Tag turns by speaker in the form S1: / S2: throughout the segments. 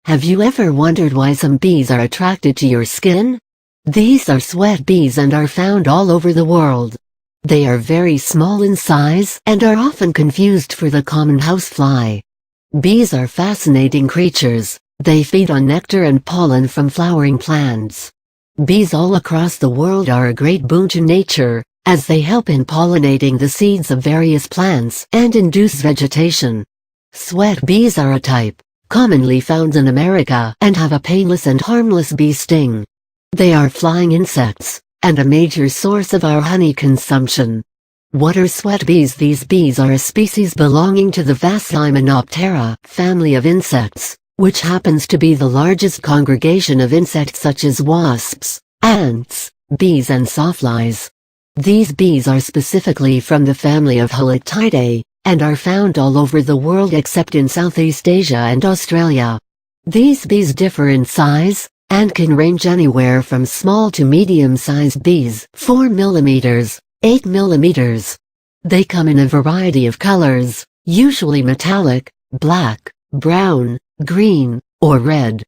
S1: Have you ever wondered why some bees are attracted to your skin? These are sweat bees and are found all over the world. They are very small in size and are often confused for the common housefly. Bees are fascinating creatures. They feed on nectar and pollen from flowering plants. Bees all across the world are a great boon to nature, as they help in pollinating the seeds of various plants and induce vegetation. Sweat bees are a type, commonly found in America, and have a painless and harmless bee sting. They are flying insects, and a major source of our honey consumption. What are sweat bees? These bees are a species belonging to the Hymenoptera family of insects, which happens to be the largest congregation of insects such as wasps, ants, bees and sawflies. These bees are specifically from the family of Halictidae, and are found all over the world except in Southeast Asia and Australia. These bees differ in size, and can range anywhere from small to medium-sized bees, 4 mm, 8 mm. They come in a variety of colors, usually metallic, black, brown, green, or red.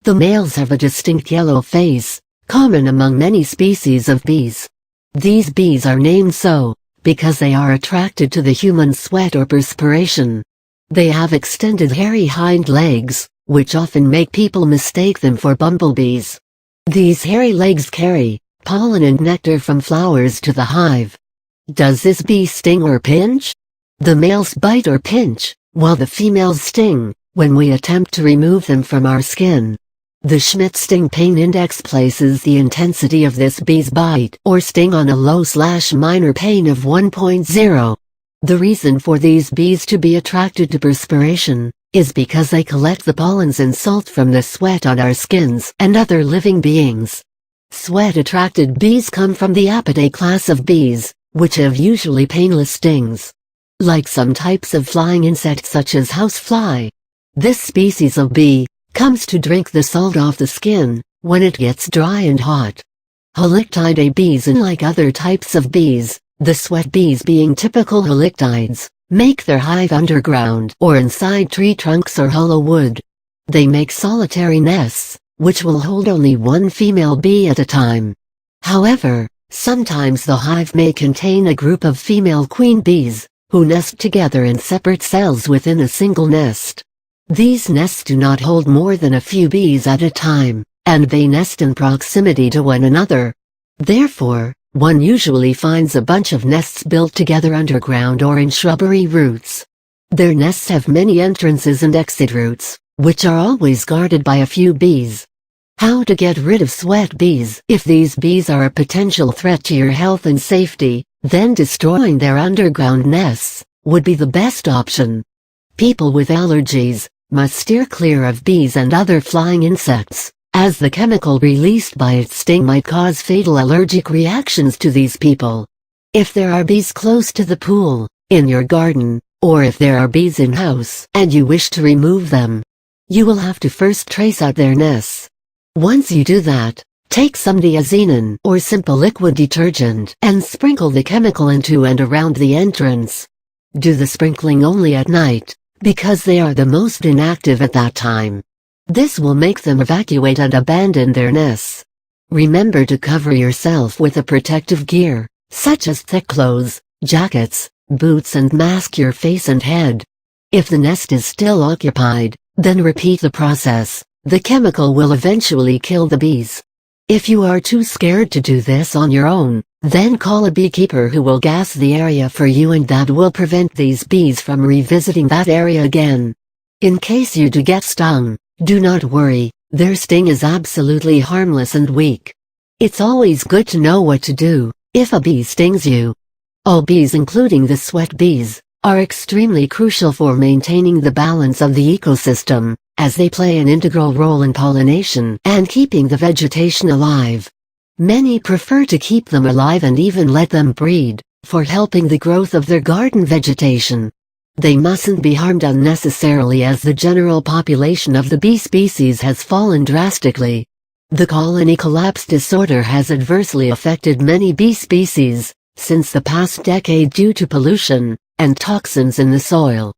S1: The males have a distinct yellow face, common among many species of bees. These bees are named so because they are attracted to the human sweat or perspiration. They have extended hairy hind legs, which often make people mistake them for bumblebees. These hairy legs carry pollen and nectar from flowers to the hive. Does this bee sting or pinch? The males bite or pinch, while the females sting when we attempt to remove them from our skin. The Schmidt sting pain index places the intensity of this bee's bite or sting on a low/minor pain of 1.0. The reason for these bees to be attracted to perspiration is because they collect the pollens and salt from the sweat on our skins and other living beings. Sweat-attracted bees come from the Apidae class of bees, which have usually painless stings. Like some types of flying insects such as housefly, this species of bee comes to drink the salt off the skin when it gets dry and hot. Halictidae bees, unlike other types of bees, the sweat bees being typical halictides, make their hive underground or inside tree trunks or hollow wood. They make solitary nests, which will hold only one female bee at a time. However, sometimes the hive may contain a group of female queen bees, who nest together in separate cells within a single nest. These nests do not hold more than a few bees at a time, and they nest in proximity to one another. Therefore, one usually finds a bunch of nests built together underground or in shrubbery roots. Their nests have many entrances and exit routes, which are always guarded by a few bees. How to get rid of sweat bees? If these bees are a potential threat to your health and safety, then destroying their underground nests would be the best option. People with allergies must steer clear of bees and other flying insects, as the chemical released by its sting might cause fatal allergic reactions to these people. If there are bees close to the pool, in your garden, or if there are bees in-house and you wish to remove them, you will have to first trace out their nests. Once you do that, take some diazinon or simple liquid detergent and sprinkle the chemical into and around the entrance. Do the sprinkling only at night, because they are the most inactive at that time. This will make them evacuate and abandon their nests. Remember to cover yourself with a protective gear, such as thick clothes, jackets, boots, and mask your face and head. If the nest is still occupied, then repeat the process. The chemical will eventually kill the bees. If you are too scared to do this on your own, then call a beekeeper who will gas the area for you, and that will prevent these bees from revisiting that area again. In case you do get stung, do not worry, their sting is absolutely harmless and weak. It's always good to know what to do if a bee stings you. All bees, including the sweat bees, are extremely crucial for maintaining the balance of the ecosystem, as they play an integral role in pollination and keeping the vegetation alive. Many prefer to keep them alive and even let them breed, for helping the growth of their garden vegetation. They mustn't be harmed unnecessarily, as the general population of the bee species has fallen drastically. The colony collapse disorder has adversely affected many bee species since the past decade due to pollution and toxins in the soil.